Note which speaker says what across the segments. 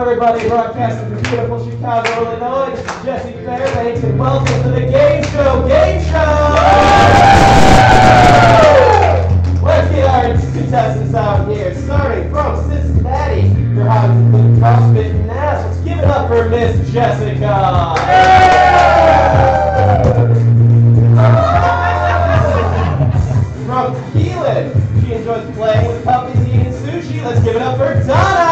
Speaker 1: everybody, broadcasting from beautiful Chicago, Illinois. This is Jesse Fairbanks, and welcome to the Gameshow Gameshow! Let's get our contestants out here, starting from Cincinnati. They're having the CrossFit and Nass. Let's give it up for Miss Jessica. From Keelan, she enjoys playing with puppies and eating sushi. Let's give it up for Donna.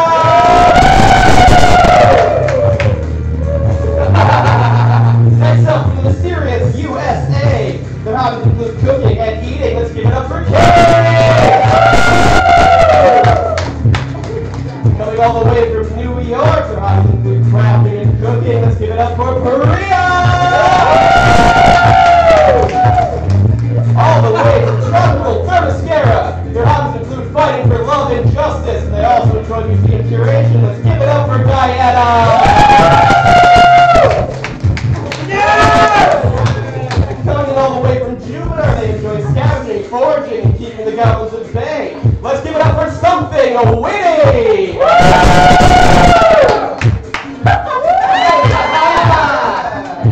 Speaker 1: Next up from the Syrians, USA. Their hobbies include cooking and eating. Let's give it up for Carrie. Coming all the way from New York, their hobbies include crafting and cooking. Let's give it up for Maria. All the way from tropical Themyscira, their hobbies include fighting for love and justice, and they also enjoy museum curation. Let's give it up for Diana. Coming all the way from Jupiter, they enjoy scavenging, foraging, and keeping the goblins at bay. Let's give it up for something witty!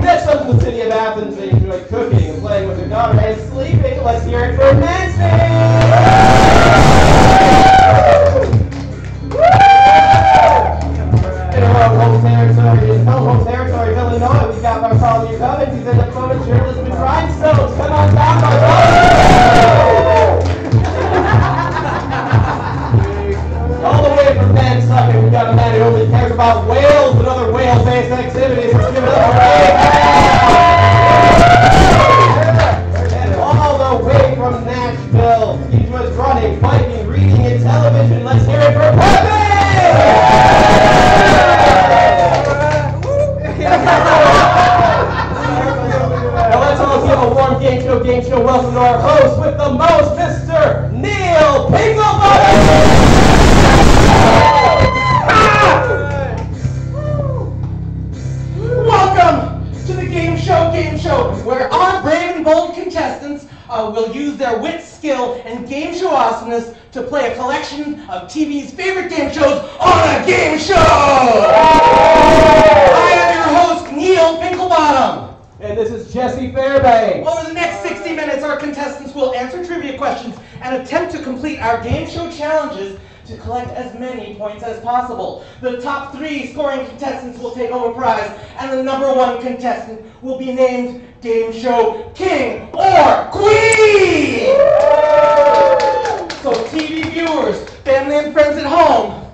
Speaker 1: Next up to the city of Athens, they enjoy cooking and playing with their daughter and sleeping. Let's hear it for Nancy! In our home territory, Illinois, we got Bartholomew Cummings. He's in the photo journalism and rhinestones. Come on down, all the way from Nantucket, we got a man who only cares about whales and other whale-based activities. Let's give it up for And all the way from Nashville, he enjoys running, biking, reading, and television. Let's hear it for Pepe! Now let's all give a warm game show welcome to our host with the most, Mr. Neil Pinklebottom!
Speaker 2: Welcome to the Game Show, where our brave and bold contestants will use their wit, skill, and game show awesomeness to play a collection of TV's favorite game shows on a game show! I am your host, Neil Pinklebottom.
Speaker 1: And this is Jesse Fairbanks.
Speaker 2: Over the next 60 minutes, our contestants will answer trivia questions and attempt to complete our game show challenges to collect as many points as possible. The top 3 scoring contestants will take home a prize, and the number 1 contestant will be named Game Show King or Queen! So TV viewers, family and friends at home,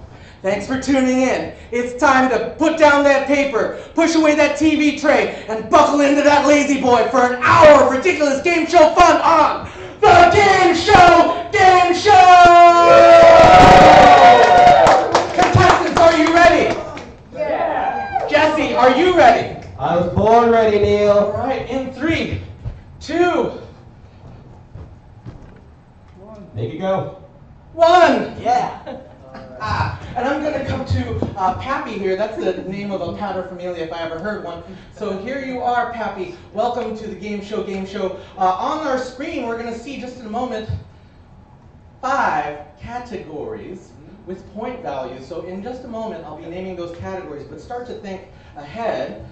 Speaker 2: thanks for tuning in. It's time to put down that paper, push away that TV tray, and buckle into that lazy boy for an hour of ridiculous game show fun on the Game Show Gameshow! Contestants, are you ready?
Speaker 1: Yeah!
Speaker 2: Jesse, are you ready?
Speaker 1: I was born ready, Neil.
Speaker 2: All right, in 3, 2,
Speaker 1: Make it go.
Speaker 2: 1.
Speaker 1: Yeah.
Speaker 2: And I'm going to come to Pappy here. That's the name of a paterfamilias if I ever heard one. So here you are, Pappy. Welcome to the Game Show. On our screen, we're going to see just in a moment 5 categories with point values. So in just a moment, I'll be naming those categories, but start to think ahead.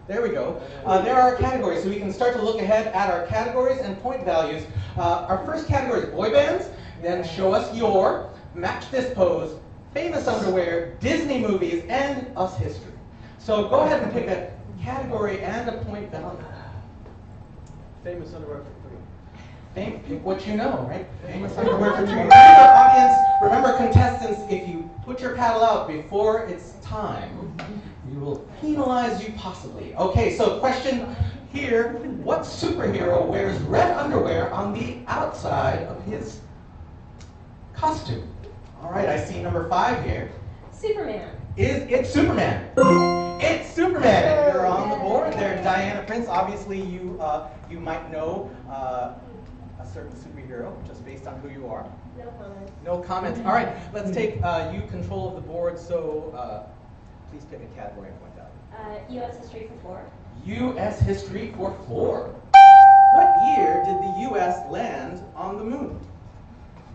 Speaker 2: There we go. There are our categories, so we can start to look ahead at our categories and point values. Our first category is boy bands. Then show us your, match this pose, famous underwear, Disney movies, and us history. So go ahead and pick a category and a point value.
Speaker 1: Famous underwear for 3.
Speaker 2: Pick what you know, right? Famous underwear for 3. Remember, audience, remember contestants, if you put your paddle out before it's time, we will penalize you possibly. Okay, so question here, what superhero wears red underwear on the outside of his costume? All right, I see number 5 here.
Speaker 3: Superman.
Speaker 2: It's Superman. It's Superman. You're on the board there, Diana Prince. Obviously, you might know a certain superhero just based on who you are.
Speaker 3: No comments.
Speaker 2: No comments. All right, let's take you control of the board. So please pick a category and point out.
Speaker 3: U.S. history for 4.
Speaker 2: U.S. history for 4. What year did the U.S. land on the moon?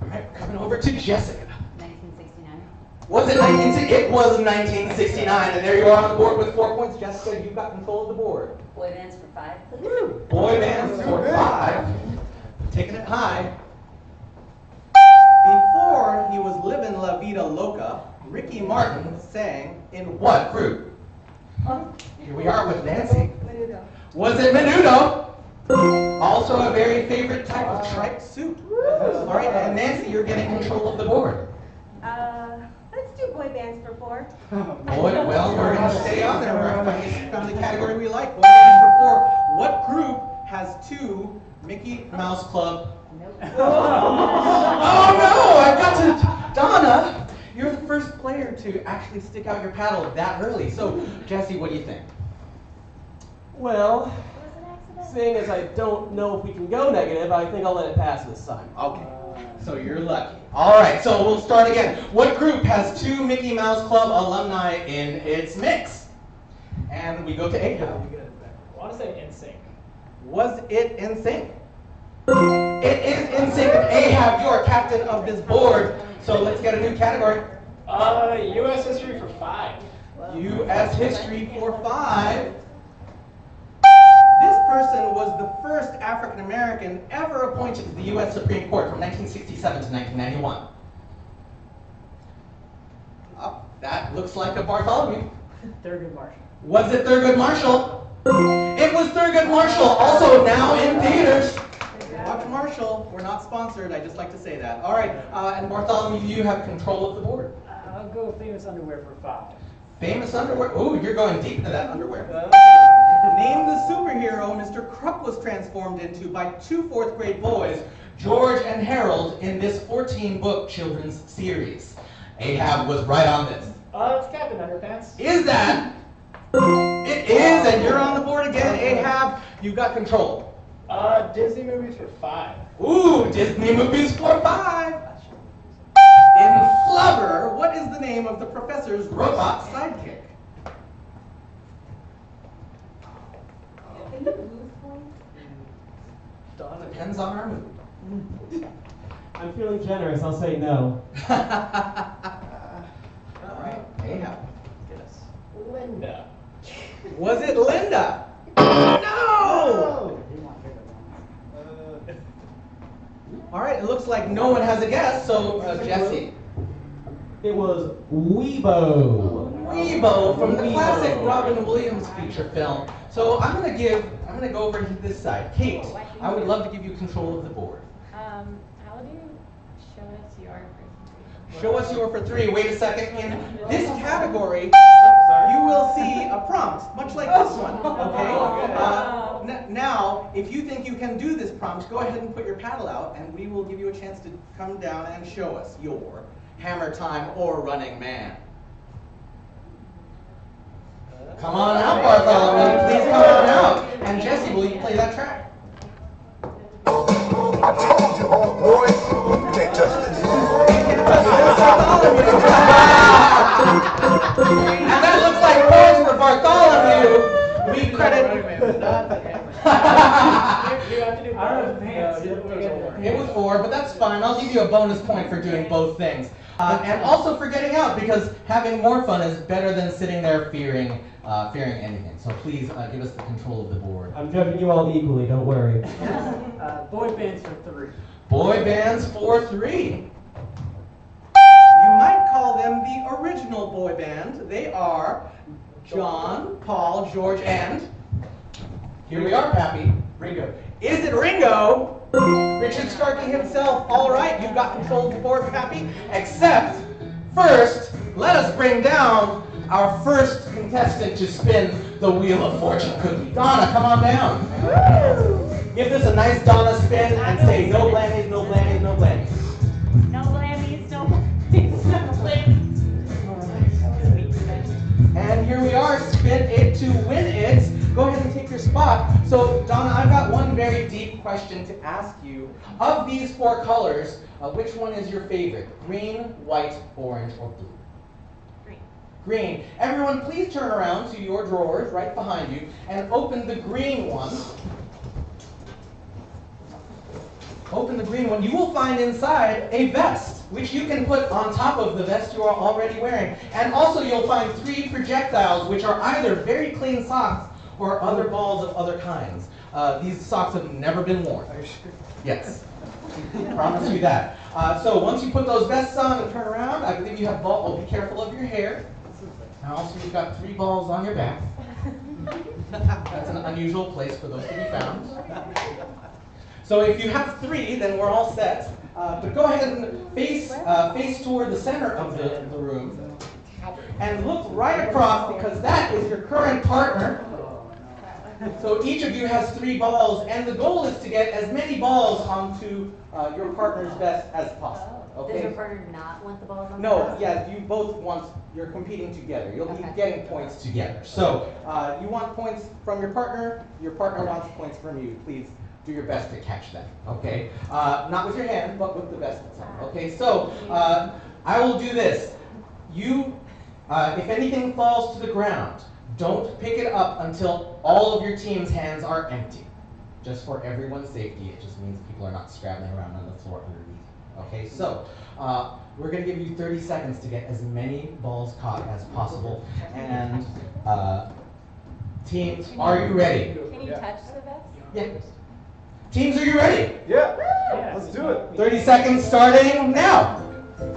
Speaker 2: All right, coming over to Jessica.
Speaker 4: 1969.
Speaker 2: Was it 1960? It was 1969, and there you are on the board with 4 points. Jessica, you've got control of the board.
Speaker 3: Boy bands for 5, please.
Speaker 2: Boy bands for 5. Taking it high. Before he was living La Vida Loca, Ricky Martin sang in what group? Here we are with Nancy.
Speaker 3: Menudo.
Speaker 2: Was it Menudo? Also a very favorite type of striped suit. All right, and Nancy, you're getting control of the board.
Speaker 3: Let's do boy bands for 4.
Speaker 2: Boy, well, we're going to stay on there. We're found the category we like. Boy bands for 4. What group has 2 Mickey Mouse Club? Oh no! I've got to. Donna, you're the first player to actually stick out your paddle that early. So, Jesse, what do you think?
Speaker 1: Well, seeing as I don't know if we can go negative, I think I'll let it pass this time.
Speaker 2: Okay. So you're lucky. All right, so we'll start again. What group has 2 Mickey Mouse Club alumni in its mix? And we go to Ahab.
Speaker 4: I want to say NSYNC.
Speaker 2: Was it NSYNC? It is NSYNC, and Ahab, you are captain of this board. So let's get a new category.
Speaker 4: U.S. history for 5.
Speaker 2: U.S. history for 5. This person was the first African American ever appointed to the U.S. Supreme Court from 1967 to 1991. That looks like a Bartholomew.
Speaker 4: Thurgood Marshall.
Speaker 2: Was it Thurgood Marshall? It was Thurgood Marshall, also now in theaters. Watch Marshall. We're not sponsored. I just like to say that. All right, and Bartholomew, you have control of the board.
Speaker 4: I'll go famous underwear for 5.
Speaker 2: Famous underwear. Ooh, you're going deep into that underwear. Name the superhero Mr. Krupp was transformed into by 2 4th-grade boys, George and Harold, in this 14-book children's series. Ahab was right on this.
Speaker 4: It's Captain Underpants.
Speaker 2: Is that? It is, and you're on the board again, Ahab. You've got control.
Speaker 4: Disney movies for 5.
Speaker 2: Ooh, Disney movies for 5. In Flubber, what is the name of the professor's robot sidekick? Depends on our mood.
Speaker 1: I'm feeling generous. I'll say no.
Speaker 2: All right, Ahab.
Speaker 4: Yes. Linda.
Speaker 2: Was it Linda? No! All right, it looks like no one has a guess, so Jesse.
Speaker 1: It was Weebo.
Speaker 2: Weebo from the
Speaker 1: Weebo.
Speaker 2: classic Robin Williams feature film. So I'm gonna go over to this side. Kate, I would love to give you control of the board.
Speaker 3: How do you show us your presentation?
Speaker 2: Show us your for 3. Wait a second. In this category, you will see a prompt, much like this one. Okay. Now, if you think you can do this prompt, go ahead and put your paddle out, and we will give you a chance to come down and show us your Hammer Time or Running Man. Come on out, Bartholomew. Please come on out. And Jesse, will you play that track?
Speaker 5: I told you, boys, you can't touch this.
Speaker 2: And that looks like points for Bartholomew. We credit.
Speaker 4: You have to do both.
Speaker 2: It was 4, but that's fine. I'll give you a bonus point for doing both things. And also for getting out, because having more fun is better than sitting there fearing anything. So please give us the control of the board.
Speaker 1: I'm judging you all equally. Don't worry.
Speaker 4: Boy bands for 3.
Speaker 2: Boy bands for 3. You might call them the original boy band. They are John, Paul, George, and here we are, Pappy.
Speaker 1: Ringo.
Speaker 2: Is it Ringo? Richard Starkey himself. All right, you've got control of the board, Pappy. Except, first, let us bring down our first contestant to spin the Wheel of Fortune cookie. Donna, come on down. Give this a nice Donna spin and say no blammies, no blammies, no blammies.
Speaker 3: No blammies, no blammies, no blammies.
Speaker 2: And here we are, spin it to win it. Go ahead and take your spot. So, Donna, I've got one very deep question to ask you. Of these 4 colors, which one is your favorite? Green, white, orange, or blue?
Speaker 3: Green.
Speaker 2: Green. Everyone, please turn around to your drawers right behind you and open the green one. open the green one, you will find inside a vest, which you can put on top of the vest you are already wearing. And also you'll find 3 projectiles, which are either very clean socks or other balls of other kinds. These socks have never been worn. Yes. Promise you that. So once you put those vests on and turn around, I believe you have balls. Oh, be careful of your hair. And also you've got 3 balls on your back. That's an unusual place for those to be found. So if you have 3, then we're all set. But go ahead and face toward the center of the room. And look right across, because that is your current partner. So each of you has 3 balls, and the goal is to get as many balls onto your partner's vest as possible. Okay?
Speaker 6: Does your partner not want the balls on the
Speaker 2: No,
Speaker 6: vest?
Speaker 2: yes, you both want, you're competing together. You'll be getting points together. So you want points from your partner wants points from you. Please do your best to catch them, okay? Not with your hand, but with the vest itself, okay? So I will do this. You, if anything falls to the ground, don't pick it up until all of your team's hands are empty. Just for everyone's safety, it just means people are not scrabbling around on the floor underneath. Okay, so we're going to give you 30 seconds to get as many balls caught as possible. And teams, are you ready?
Speaker 3: Can you touch the vest?
Speaker 2: Yeah. Teams, are you ready?
Speaker 1: Yeah, let's do it.
Speaker 2: 30 seconds starting now.
Speaker 3: Did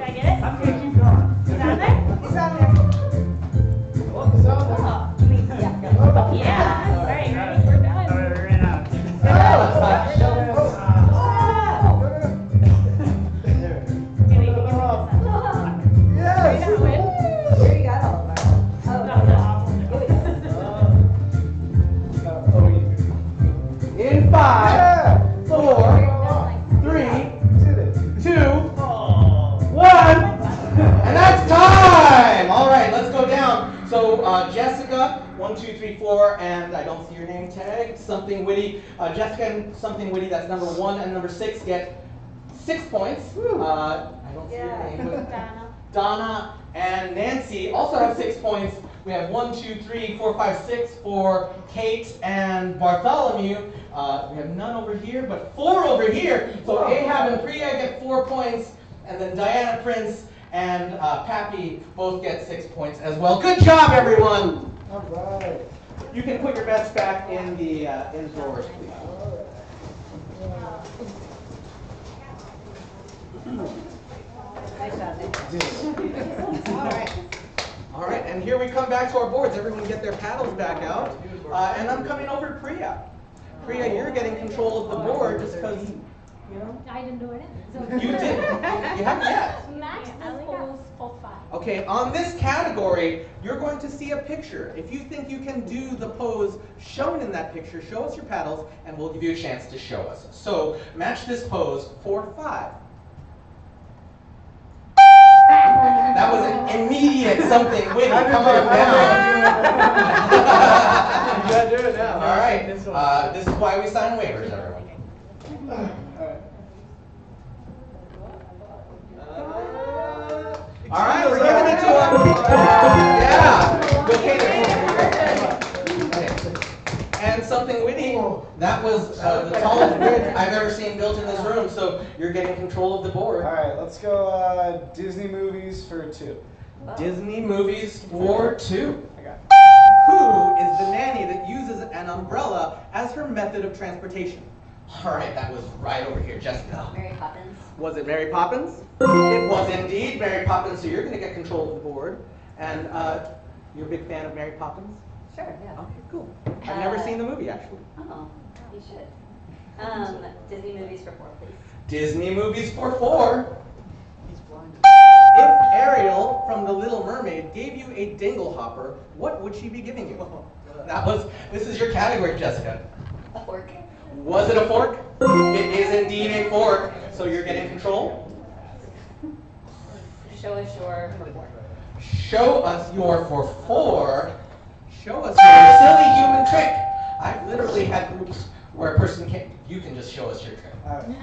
Speaker 3: I get it? He's on there? He's on there. Oh, I mean, yeah. All right, ready? We're done.
Speaker 4: We ran out.
Speaker 3: Give me this one.
Speaker 1: Yes!
Speaker 3: Are you gonna win?
Speaker 6: Here you got all of them. Oh,
Speaker 3: No.
Speaker 2: In 5,
Speaker 1: Yeah!
Speaker 2: 4, 3,
Speaker 1: Did it.
Speaker 2: 2, 1, and that's time! All right, let's go down. So Jessica, 1, 2, 3, 4, and I don't see your name tag, Something Witty. Jessica and Something Witty, that's number 1 and number 6, get 6 points. I don't see your name.
Speaker 3: Donna.
Speaker 2: Donna and Nancy also have 6 points. We have 1, 2, 3, 4, 5, 6 for Kate and Bartholomew. We have none over here, but 4 over here. So Ahab and Priya get 4 points, and then Diana Prince and Pappy both get 6 points as well. Good job, everyone!
Speaker 1: All right.
Speaker 2: You can put your bets back in the drawers, please.
Speaker 6: nice shot, Nick.
Speaker 3: All right.
Speaker 2: All right, and here we come back to our boards. Everyone get their paddles back out. And I'm coming over to Priya. Priya, you're getting control of the board just because, you know.
Speaker 3: I didn't do it.
Speaker 2: You did. You haven't yet.
Speaker 3: Max pulls full 5.
Speaker 2: Okay, on this category, you're going to see a picture. If you think you can do the pose shown in that picture, show us your paddles, and we'll give you a chance to show us. So, match this pose for 5. That was an immediate something witty. Come on down.
Speaker 1: You gotta do it now.
Speaker 2: All right. This is why we sign waivers, everyone. All right, we're giving it to him. Yeah. Okay. And Something Witty. That was the tallest bridge I've ever seen built in this room. So you're getting control of the board.
Speaker 1: All right, let's go Disney movies for 2.
Speaker 2: Disney movies for 2.
Speaker 1: I got it.
Speaker 2: Who is the nanny that uses an umbrella as her method of transportation? All right, that was right over here, Jessica.
Speaker 6: Mary Poppins.
Speaker 2: Was it Mary Poppins? It was indeed Mary Poppins, so you're going to get control of the board. And you're a big fan of Mary Poppins?
Speaker 6: Sure, yeah.
Speaker 2: Okay, cool. I've never seen the movie, actually.
Speaker 6: Oh, you should. Disney movies for 4, please.
Speaker 2: Disney movies for 4.
Speaker 4: He's blind.
Speaker 2: If Ariel from The Little Mermaid gave you a dingle hopper, what would she be giving you? This is your category, Jessica.
Speaker 6: A fork.
Speaker 2: Was it a fork? It is indeed a fork. So you're getting control?
Speaker 6: Show us your for 4.
Speaker 2: Show us your for 4. Show us your silly human trick. I've literally had groups where a person can't, you can just show us your trick.
Speaker 1: All right.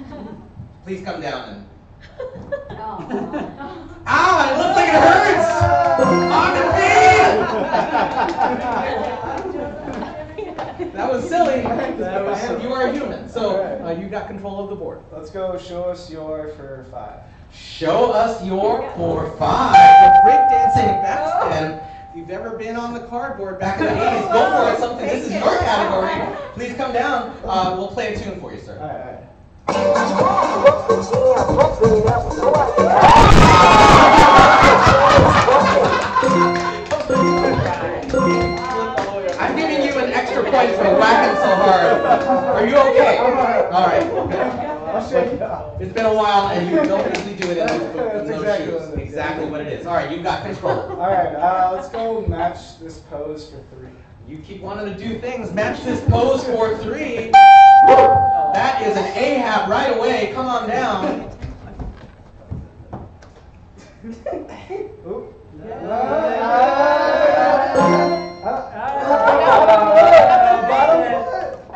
Speaker 2: Please come down and.
Speaker 6: Oh.
Speaker 2: Ow, it looks like it hurts! On the feet! That was silly.
Speaker 4: That was silly.
Speaker 2: You are a human, so
Speaker 4: Alright.
Speaker 2: you got control of the board.
Speaker 4: Let's go. Show us your for 5.
Speaker 2: Show us your 4-5. The breakdancing backspin. If you've ever been on the cardboard back in the 80s, go for it. Something. This is your category. Please come down. We'll play a tune for you, sir.
Speaker 4: All right.
Speaker 2: I'm giving you an extra point for whacking so hard. Are you okay? All right.
Speaker 4: I'll shake it off.
Speaker 2: It's been a while, and you don't usually do it in those
Speaker 4: That's exactly
Speaker 2: shoes.
Speaker 4: what it is.
Speaker 2: Exactly what it is. All right, you've got control.
Speaker 4: All right. Let's go match this pose for 3.
Speaker 2: You keep wanting to do things. Match this pose for 3. That is an Ahab right away. Come on down.
Speaker 4: Oop.
Speaker 1: I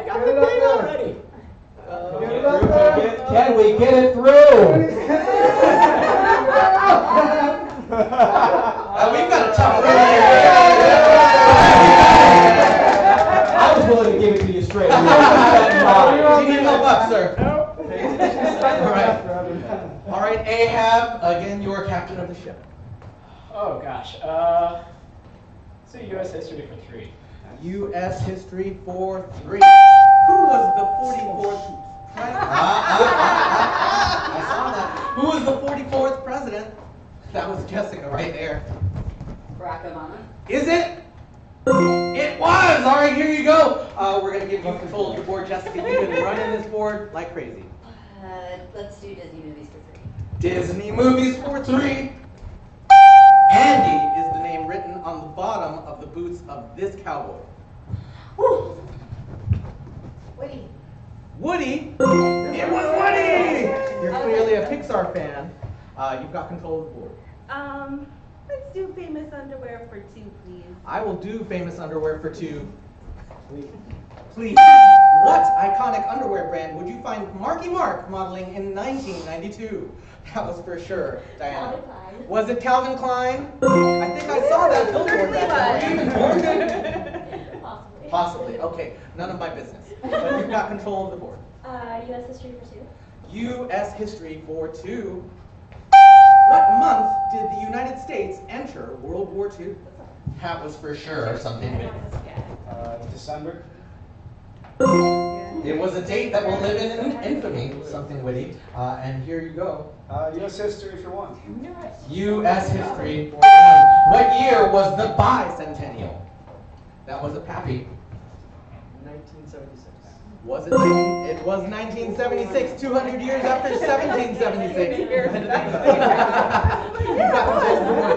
Speaker 1: got the thing already. Can we get it through?
Speaker 2: We've got a tough room
Speaker 1: I was willing to give it to you straight.
Speaker 2: here. Do you need help up, sir? All right, Ahab, again, you are captain of the ship.
Speaker 4: Oh gosh. Say U.S. history for 3.
Speaker 2: U.S. history for 3. Who was the 44th president? I saw that. Who was the 44th president? That was Jessica right there.
Speaker 6: Barack Obama.
Speaker 2: Is it? It was! All right, here you go. We're going to give you control of your board, Jessica. You've been running this board like crazy.
Speaker 6: Let's do Disney movies for 3.
Speaker 2: Disney movies for 3. Andy is the name written on the bottom of the boots of this cowboy.
Speaker 6: Woo! Woody.
Speaker 2: Woody? It was Woody! You're clearly a Pixar fan. You've got control of the board.
Speaker 7: Let's do famous underwear for 2, please.
Speaker 2: I will do famous underwear for 2. Please. What iconic underwear brand would you find Marky Mark modeling in 1992? That was for sure, Diana.
Speaker 6: Calvin Klein.
Speaker 2: Was it Calvin Klein? I think I saw that billboard that day. Were you even born?
Speaker 6: Possibly.
Speaker 2: Possibly. Okay. None of my business. But you've got control of the board.
Speaker 6: U.S. history for 2.
Speaker 2: U.S. history for 2. What month did the United States enter World War II? That was for sure something.
Speaker 4: December.
Speaker 2: It was a date that will live in infamy, something witty. And here you go.
Speaker 4: U.S. history for 1.
Speaker 2: U.S. history for 1. What year was the bicentennial? That was a pappy.
Speaker 4: 1976.
Speaker 2: Was it? It was 1976, 200 years after 1776.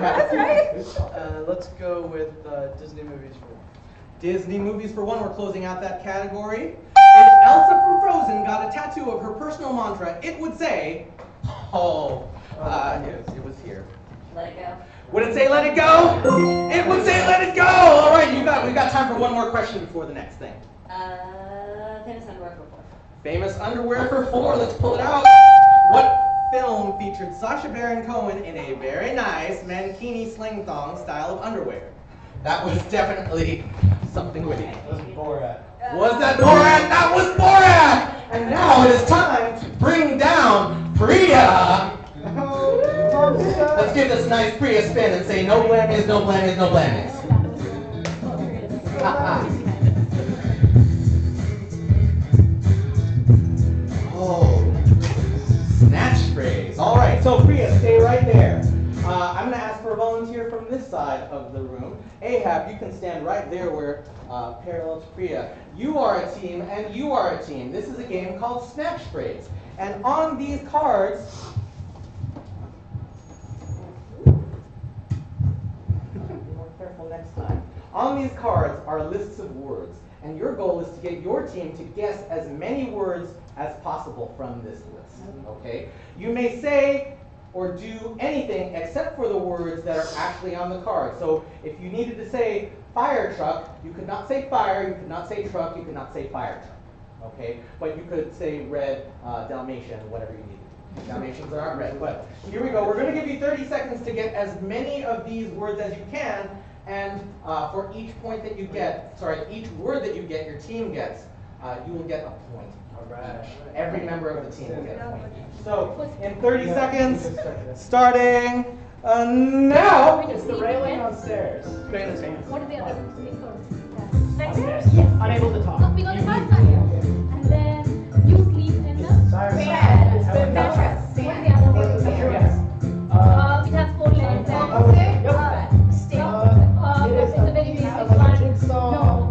Speaker 7: That's right.
Speaker 4: Let's go with Disney movies for 1.
Speaker 2: Disney movies for 1. We're closing out that category. If Elsa from Frozen got a tattoo of her personal mantra, it would say, it was here.
Speaker 6: Let it go.
Speaker 2: Would it say let it go? It would say let it go! All right, we got time for one more question before the next thing.
Speaker 6: Famous underwear for 4.
Speaker 2: Famous underwear for 4. Let's pull it out. What film featured Sacha Baron Cohen in a very nice mankini sling thong style of underwear? That was definitely something witty.
Speaker 4: That was Borat.
Speaker 2: Was that Borat? That was Borat! And now it is time to bring down Priya. Let's give this nice Priya spin and say no blammies, no blammies, no blammies. Oh, snatch phrase. All right, so Priya, stay right there. I'm going to ask for a volunteer from this side of the room. Ahab, you can stand right there where parallel to Priya. You are a team, and you are a team. This is a game called Snatch Phrase. And on these cards, be more careful next time. On these cards are lists of words, and your goal is to get your team to guess as many words as possible from this list. Okay? You may say or do anything except for the words that are actually on the card. So if you needed to say fire truck, you could not say fire, you could not say truck, you could not say fire truck. Okay? But you could say red, Dalmatian, whatever you needed. Dalmatians aren't red, but here we go. We're going to give you 30 seconds to get as many of these words as you can, And for each point that you get, each word that you get, your team gets, you will get a point.
Speaker 4: All right.
Speaker 2: Every member of the team will get a point. So in 30 seconds, starting now.
Speaker 4: It's the railing on stairs.
Speaker 3: What are the other things?
Speaker 4: Upstairs.
Speaker 3: Yes.
Speaker 4: Unable to talk.
Speaker 3: So we got the first one. And then you sleep in the
Speaker 4: Sorry.
Speaker 3: mattress.
Speaker 4: Sorry.
Speaker 3: Mattress. What are the other things? It has 4 legs. It's a very basic one. No.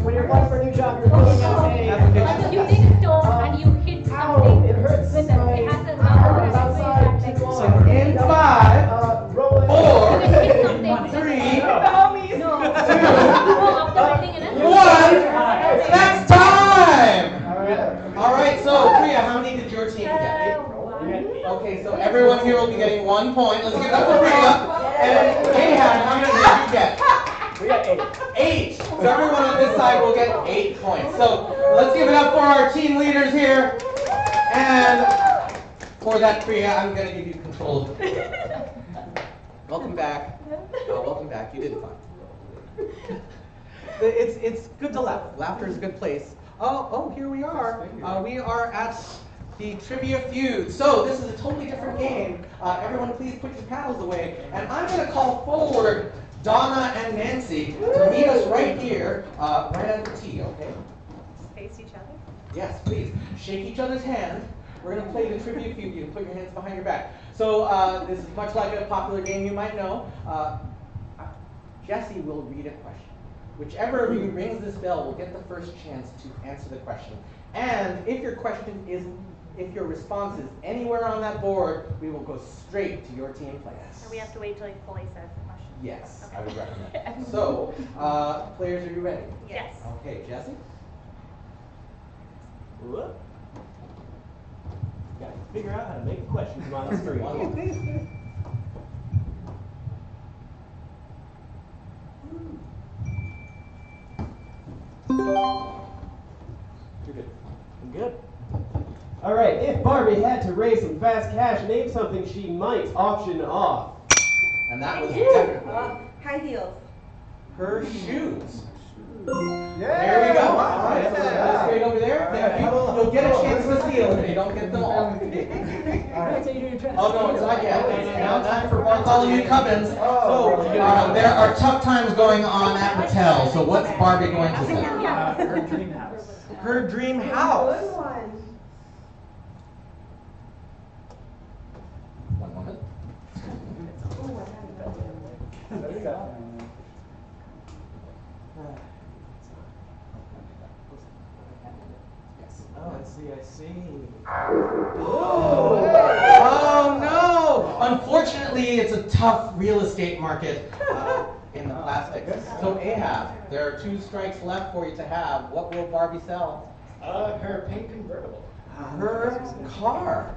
Speaker 4: When you're applying for a new job, you're filling out a
Speaker 3: You take a stone and you hit something
Speaker 4: it hurts.
Speaker 3: with it. It has a number
Speaker 4: Outside.
Speaker 2: So in 5,
Speaker 4: Rolling.
Speaker 2: 4,
Speaker 3: You can hit something.
Speaker 2: 3,
Speaker 3: No. No, after hitting it.
Speaker 2: 1. That's time!
Speaker 4: Alright.
Speaker 2: All right, so Priya, how many did your team get? Okay, so everyone here will be getting 1 point. Let's give it up for Priya. And Ahad, how many did you get?
Speaker 4: We got 8.
Speaker 2: 8. So everyone on this side will get 8 points. So let's give it up for our team leaders here. And for that, Priya, I'm going to give you control. Welcome back. Welcome back. You did fine. It's good to laugh. Laughter is a good place. Oh, here we are. We are at the Trivia Feud. So this is a totally different game. Everyone please put your paddles away. And I'm going to call forward Donna and Nancy to meet us right here, right at the tee, okay?
Speaker 6: Face each other.
Speaker 2: Yes, please. Shake each other's hand. We're going to play the Trivia Feud. You can put your hands behind your back. So this is much like a popular game you might know. Jesse will read a question. Whichever of you rings this bell will get the first chance to answer the question. And if your response is anywhere on that board, we will go straight to your team players.
Speaker 6: So we have to wait till he fully says the question.
Speaker 2: Yes,
Speaker 6: Okay.
Speaker 2: I would recommend. So, players, are you ready?
Speaker 6: Yes.
Speaker 2: Okay, Jesse?
Speaker 1: Whoop. Got to figure out how to make a question come on the screen. You're good. I'm good. All right, if Barbie had to raise some fast cash, name something she might auction off.
Speaker 2: And that was definitely
Speaker 7: High heels.
Speaker 2: her shoes.
Speaker 1: Yeah.
Speaker 2: There we go. All right, so that's straight over there. You'll get a chance to steal if you don't get them all. Oh no, it's not yet. It's now time for Bartholomew Cubbins. So there are tough times going on at Mattel. So what's Barbie going to say?
Speaker 4: Her dream house.
Speaker 2: Her dream house.
Speaker 7: Good one.
Speaker 2: One moment.
Speaker 1: Oh, I see.
Speaker 2: Oh no! Unfortunately, it's a tough real estate market in the plastic. So Ahab, there are 2 strikes left for you to have. What will Barbie sell?
Speaker 4: Her pink convertible.
Speaker 2: Her car.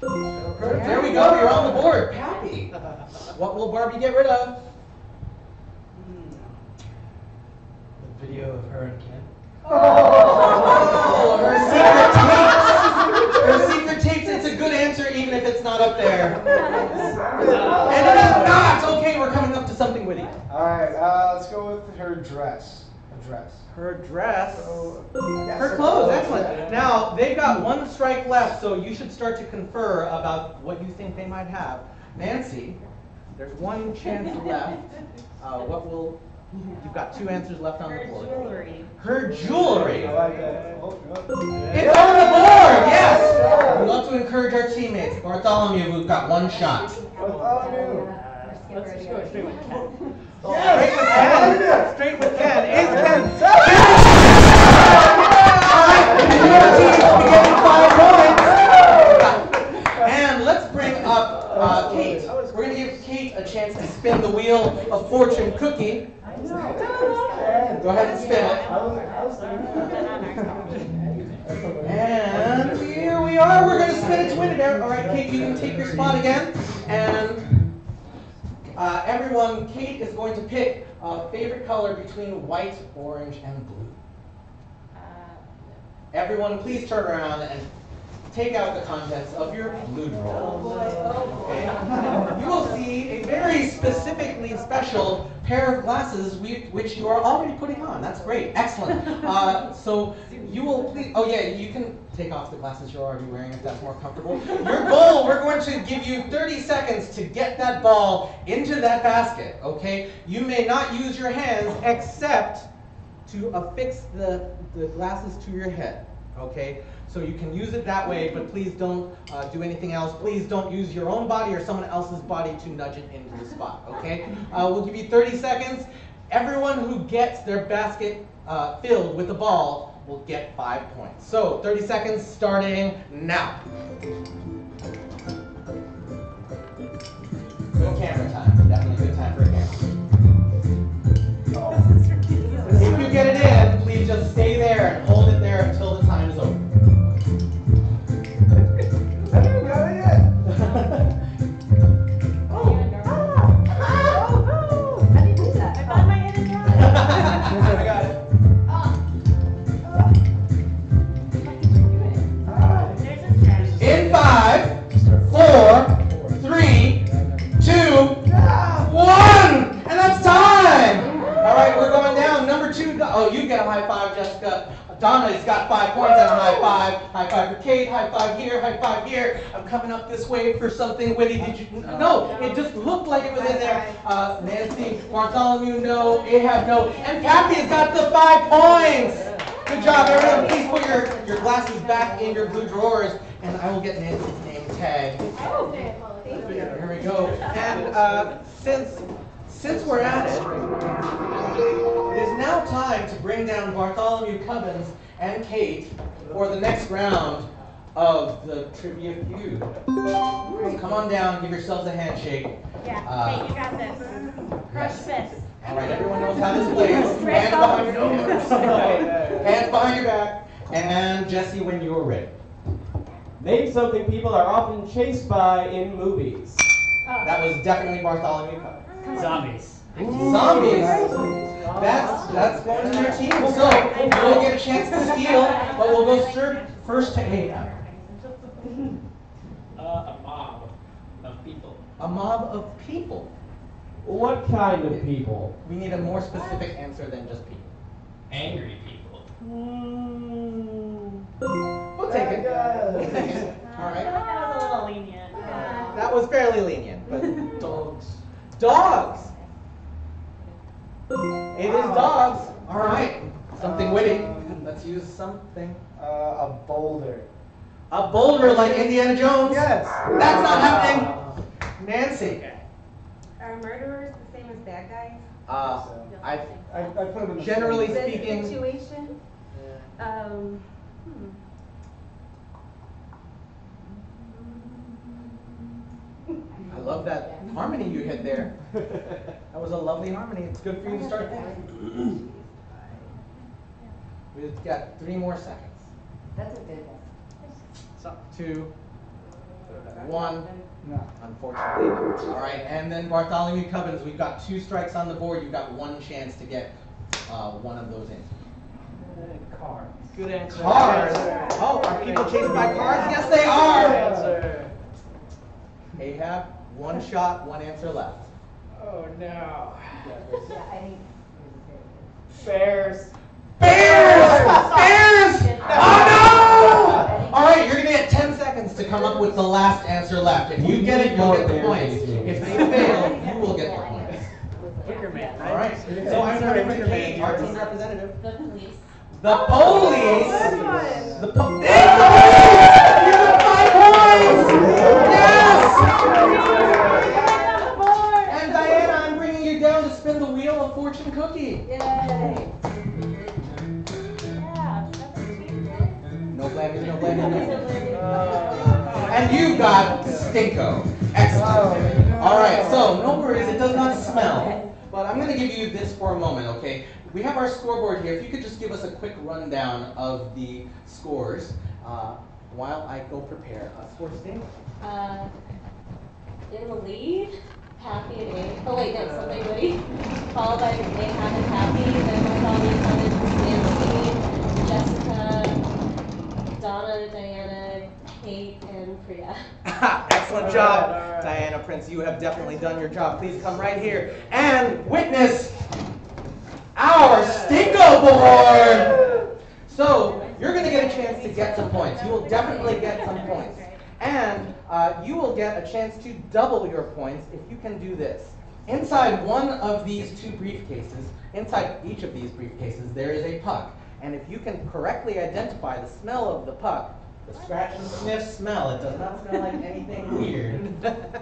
Speaker 2: There we go. You're on the board, Pappy. What will Barbie get rid of?
Speaker 1: The video of her and Ken.
Speaker 2: Oh, her secret tapes. Her secret tapes. It's a good answer, even if it's not up there. And it is not. Okay, we're coming up to something witty.
Speaker 8: All right, let's go with her dress. A dress.
Speaker 2: Her dress. Her clothes. Excellent. Now they've got 1 strike left, so you should start to confer about what you think they might have. Nancy, there's 1 chance left. What will? You've got 2 answers left on the board.
Speaker 6: Jewelry.
Speaker 2: Her jewelry.
Speaker 8: I like that.
Speaker 2: It's on the board. Yes. We love to encourage our teammates. Bartholomew, we've got 1 shot.
Speaker 4: Let's just go straight with Ken.
Speaker 2: Straight with Ken. Straight with Ken. Is Ken? Your team will be getting 5 points. And let's bring up Kate. We're going to give Kate a chance to spin the wheel of fortune cookie. Go ahead and spin it. And here we are. We're going to spin it to win it. All right, Kate, you can take your spot again. And everyone, Kate is going to pick a favorite color between white, orange, and blue. Everyone, please turn around and take out the contents of your blue drawer. Okay. You will see a very specifically special pair of glasses which you are already putting on. That's great. Excellent. So you will please, oh yeah, you can take off the glasses you're already wearing if that's more comfortable. Your goal, we're going to give you 30 seconds to get that ball into that basket, okay? You may not use your hands except to affix the glasses to your head, okay? So you can use it that way, but please don't do anything else. Please don't use your own body or someone else's body to nudge it into the spot, okay? We'll give you 30 seconds. Everyone who gets their basket filled with the ball will get 5 points. So 30 seconds starting now. Good camera time. Definitely good time for a camera. If you get it in, please just stay there and hold it there until the time is over.
Speaker 8: I haven't got it yet.
Speaker 7: How do you do that? I found my hidden drawing.
Speaker 8: I got it.
Speaker 7: There's a strategy.
Speaker 2: In 5, 4, 3, 2, 1, and that's time. All right, we're going down. Number 2. Oh, you get a high five, Jessica. Donna's got 5 points and a high five. High five for Kate. High five here. High five here. I'm coming up this way for something witty. Did you? No, it just looked like it was in there. Nancy, Bartholomew, no. Ahab, no. And Kathy has got the 5 points. Good job, everyone. Please put your glasses back in your blue drawers, and I will get Nancy's name tag. Here we go. And since we're at it, it is now time to bring down Bartholomew Cubbins and Kate for the next round of the Trivia Feud. Come on down, give yourselves a handshake.
Speaker 7: Yeah, hey, you got this. Crush fist.
Speaker 2: All right, everyone knows how this plays. Hands behind your hands behind your back. And Jesse, when you're ready.
Speaker 1: Name something people are often chased by in movies.
Speaker 2: That was definitely Bartholomew Cubbins.
Speaker 4: Zombies.
Speaker 2: Zombies. That's going to your team. So you'll get a chance to steal, but we'll go first to Ahab.
Speaker 4: A mob of people.
Speaker 2: A mob of people.
Speaker 1: What kind of people?
Speaker 2: We need a more specific answer than just people.
Speaker 4: Angry people.
Speaker 2: We'll take it. We'll take it. All right.
Speaker 6: That was a little lenient.
Speaker 2: That was fairly lenient, but
Speaker 4: Dogs.
Speaker 2: dogs. It is dogs. All right. Something witty. Let's use something.
Speaker 8: A boulder.
Speaker 2: A boulder like Indiana Jones.
Speaker 8: Yes.
Speaker 2: That's not happening. Nancy.
Speaker 7: Are murderers the same as bad guys?
Speaker 2: I
Speaker 8: put them in the
Speaker 2: generally
Speaker 7: The
Speaker 2: speaking.
Speaker 7: situation?
Speaker 2: I love that harmony you hit there. That was a lovely harmony. It's good for you to start thinking. We've got 3 more seconds.
Speaker 6: That's a good one.
Speaker 2: 2, 1.
Speaker 8: No.
Speaker 2: Unfortunately. All right, and then Bartholomew Cubbins, we've got 2 strikes on the board. You've got 1 chance to get one of those in.
Speaker 4: Cars.
Speaker 1: Good answer.
Speaker 2: Cars. Oh, are people chased by cars? Yes, they are.
Speaker 4: Answer.
Speaker 2: Ahab, 1 shot, 1 answer left.
Speaker 4: Oh no.
Speaker 6: Yeah, I need.
Speaker 4: Bears.
Speaker 2: Bears! Bears! Oh no! All right, you're gonna get 10 seconds to come up with the last answer left. If you get it, you'll get the points. If they fail, you will get the points.
Speaker 4: Wicker Man.
Speaker 2: All right. So I'm starting with Kate, our team representative.
Speaker 6: The police.
Speaker 2: The police. The police. You got 5 points. Yes. And Diana, I'm bringing you down to spin the wheel of fortune cookie.
Speaker 6: Yay.
Speaker 2: No blaming, no blaming, no. And you got Stinko. Excellent. All right, so no worries, it does not smell. But I'm going to give you this for a moment, okay? We have our scoreboard here. If you could just give us a quick rundown of the scores while I go prepare for Stinko.
Speaker 6: In the lead, Happy and Amy. Oh wait, no, something witty. Followed by Ahab and Happy, then Bartholomew Cubbins, Nancy, Jessica, Donna, Diana, Kate,
Speaker 2: Excellent job, Diana Prince. You have definitely done your job. Please come right here and witness our Stinko board. So you're going to get a chance to get some points. You will definitely get some points. And you will get a chance to double your points if you can do this. Inside one of these two briefcases, inside each of these briefcases, there is a puck. And if you can correctly identify the smell of the puck, the scratch and sniff smell, it does not smell like anything weird,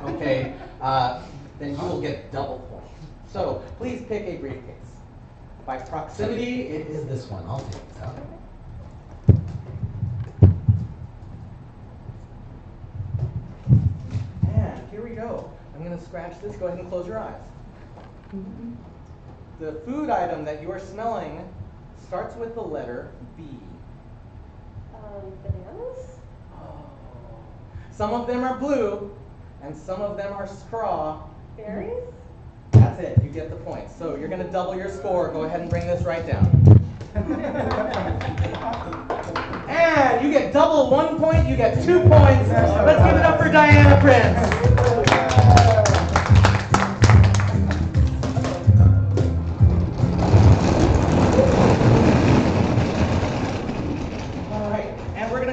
Speaker 2: okay, then you will get double points. So please pick a briefcase. By proximity, it is this one. I'll take this out. And here we go. I'm going to scratch this. Go ahead and close your eyes. The food item that you are smelling starts with the letter B.
Speaker 6: Bananas?
Speaker 2: Oh. Some of them are blue, and some of them are straw.
Speaker 6: Berries?
Speaker 2: That's it. You get the points. So you're going to double your score. Go ahead and bring this right down. And you get double 1 point. You get 2 points. Let's give it up for Diana Prince.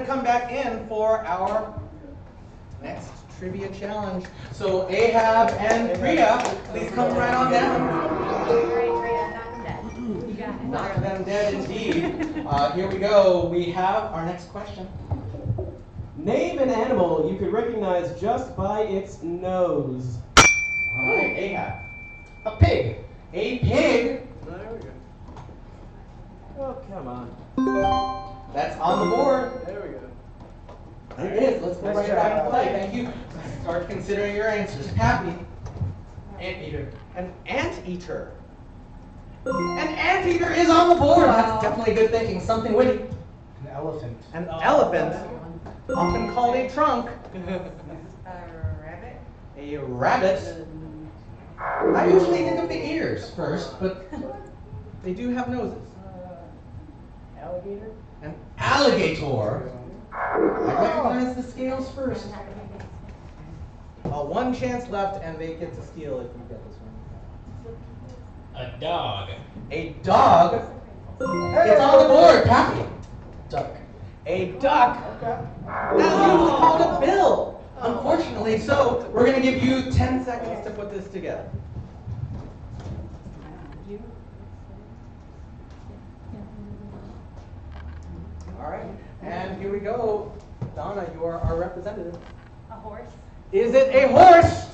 Speaker 2: Come back in for our next trivia challenge. So Ahab and Priya, please come right on down. Knock them dead indeed. Here we go. We have our next question.
Speaker 1: Name an animal you could recognize just by its nose.
Speaker 2: All right, Ahab. A pig. A pig.
Speaker 4: There we go.
Speaker 1: Oh, come on.
Speaker 2: That's on the board.
Speaker 4: There we go.
Speaker 2: There it is. Let's go right back and play. Thank you. Start considering your answers. Happy.
Speaker 4: Anteater.
Speaker 2: An anteater. An anteater is on the board. That's definitely good thinking. Something witty.
Speaker 8: An elephant.
Speaker 2: An elephant, often called a trunk. A rabbit. I usually think of the ears first, but they do have noses.
Speaker 4: Alligator.
Speaker 2: An alligator. I recognize the scales first. One chance left, and they get to steal if you get this one.
Speaker 4: A dog.
Speaker 2: A dog. It's on the board, Pappy.
Speaker 4: Duck.
Speaker 2: A duck. That's usually called a bill, unfortunately. So we're going to give you 10 seconds to put this together. All right, and here we go. Donna, you are our representative.
Speaker 3: A horse.
Speaker 2: Is it a horse?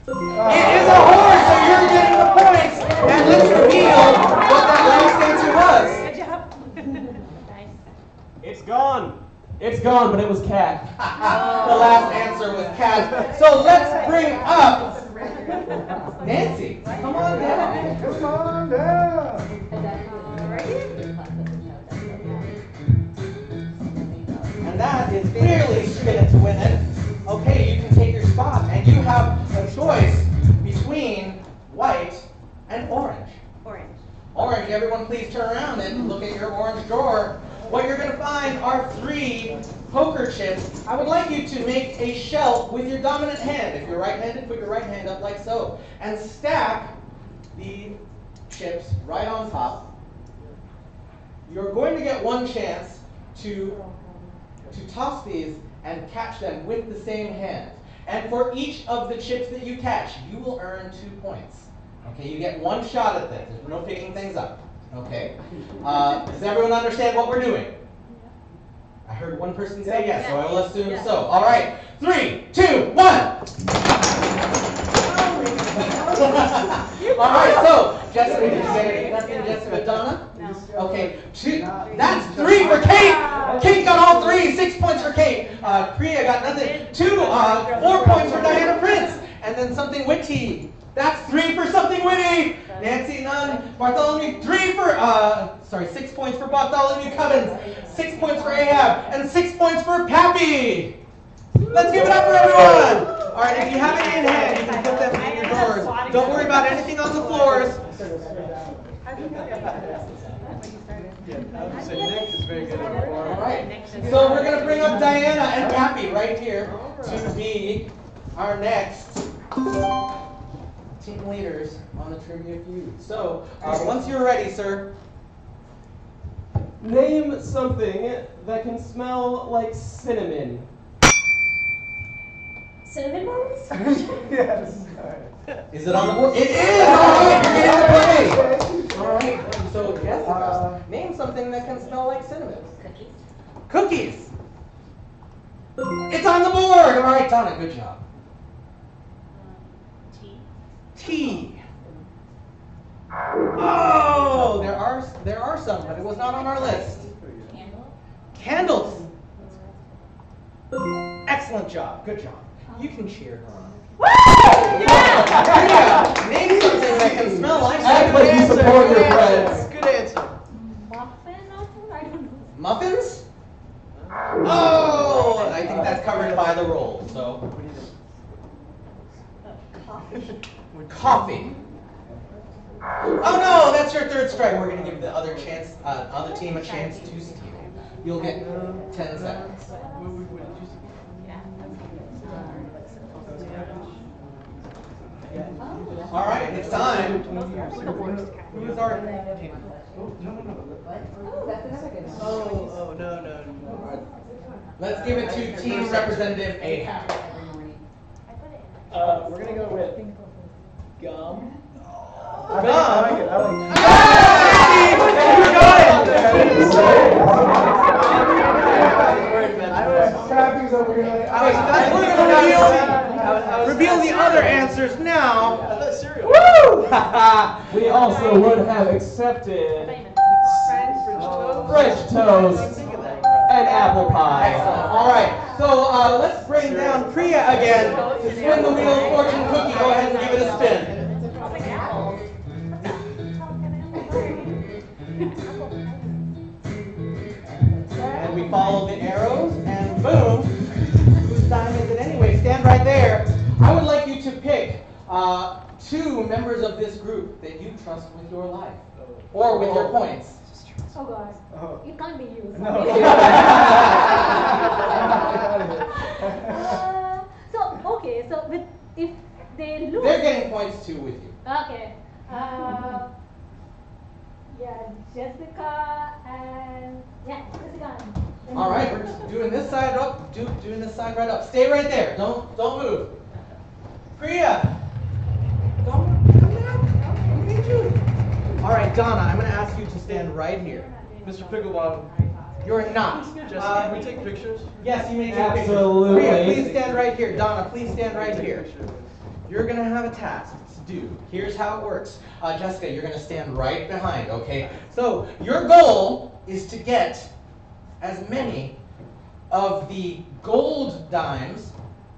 Speaker 2: It is a horse, so you're getting the points. And let's reveal what that last answer was.
Speaker 3: Good job. Nice.
Speaker 1: It's gone. It's gone, but it was cat.
Speaker 2: The last answer was cat. So let's bring up Nancy. Come on down.
Speaker 8: Come on down.
Speaker 2: And that is clearly spin it to win it. Okay, you can take your spot, and you have a choice between white and orange.
Speaker 3: Orange.
Speaker 2: Orange, everyone please turn around and look at your orange drawer. What you're going to find are 3 poker chips. I would like you to make a shelf with your dominant hand. If you're right-handed, put your right hand up like so. And stack the chips right on top. You're going to get 1 chance to toss these and catch them with the same hand. And for each of the chips that you catch, you will earn 2 points. Okay, you get 1 shot at this. There's no picking things up. Okay. Does everyone understand what we're doing? I heard 1 person say yes, so I will assume so. All right. 3, 2, 1. All right, so Jessica, did you say nothing, Jessica? Donna? Okay, 2. That's 3 for Kate. Kate got all 3. 6 points for Kate. Priya got nothing. 2. 4 points for Diana Prince. And then something witty. That's 3 for something witty. Nancy, none. Bartholomew, 6 points for Bartholomew Cubbins. 6 points for Ahab. And 6 points for Pappy. Let's give it up for everyone. All right, if you have any in hand, you can put them in your drawers. Don't worry about anything on the floors.
Speaker 4: So Nick is very good at
Speaker 2: All right, so we're going to bring up Diana and Pappy right here. to be our next team leaders on the Trivia Feud. So, once you're ready, sir.
Speaker 1: Name something that can smell like cinnamon.
Speaker 6: Cinnamon rolls?
Speaker 8: Yes.
Speaker 2: Is it on the board? It is! Alright, you're getting the play! Alright, so Jessica, name something that can smell like cinnamon.
Speaker 6: Cookies.
Speaker 2: Cookies! It's on the board! Alright, Donna, good job.
Speaker 6: Tea.
Speaker 2: Tea. Oh, there are some, but it was not on our list.
Speaker 6: Candle.
Speaker 2: Candles. Excellent job. Good job. You can cheer her on.
Speaker 6: Woo! Yeah!
Speaker 2: Yeah, name something that can smell like
Speaker 1: Act like you support your friends.
Speaker 4: Good answer.
Speaker 6: Muffin? I don't know.
Speaker 2: Muffins? Oh, I think that's covered by the roll. So,
Speaker 6: Coffee.
Speaker 2: coffee. Oh no, that's your third strike. We're gonna give the other team a chance to steal. You'll get 10 seconds. All right, it's time. Who's our team?
Speaker 4: Oh, no.
Speaker 2: Let's give it to team representative Ahab.
Speaker 4: We're gonna go with gum.
Speaker 8: I like it.
Speaker 2: Reveal the other answers now.
Speaker 4: I thought cereal.
Speaker 2: Woo!
Speaker 1: We also would have accepted French toast and apple pie.
Speaker 2: Excellent. All right. So let's bring down Priya again to spin the wheel of fortune cookie. Go ahead and give it a spin. And we follow the arrows, and boom. Whose time is it anyway? Stand right there. I would like you to pick 2 members of this group that you trust with your life or with your points.
Speaker 3: Oh God. It can't be you.
Speaker 8: No.
Speaker 3: If they lose.
Speaker 2: They're getting points too with you.
Speaker 3: Okay. Jessica and Jessica.
Speaker 2: All right, we're just doing this side up, doing this side right up. Stay right there. Don't move. Priya, come down. Okay, Julie. All right, Donna, I'm going to ask you to stand right here.
Speaker 4: Mr. Pinklebottom,
Speaker 2: You're not.
Speaker 4: Jessica, can we take pictures?
Speaker 2: Yes, you may take
Speaker 1: Absolutely.
Speaker 2: pictures. Priya, please stand right here. Donna, please stand right here. You're going to have a task to do. Here's how it works. Jessica, you're going to stand right behind, okay? So your goal is to get as many of the gold dimes,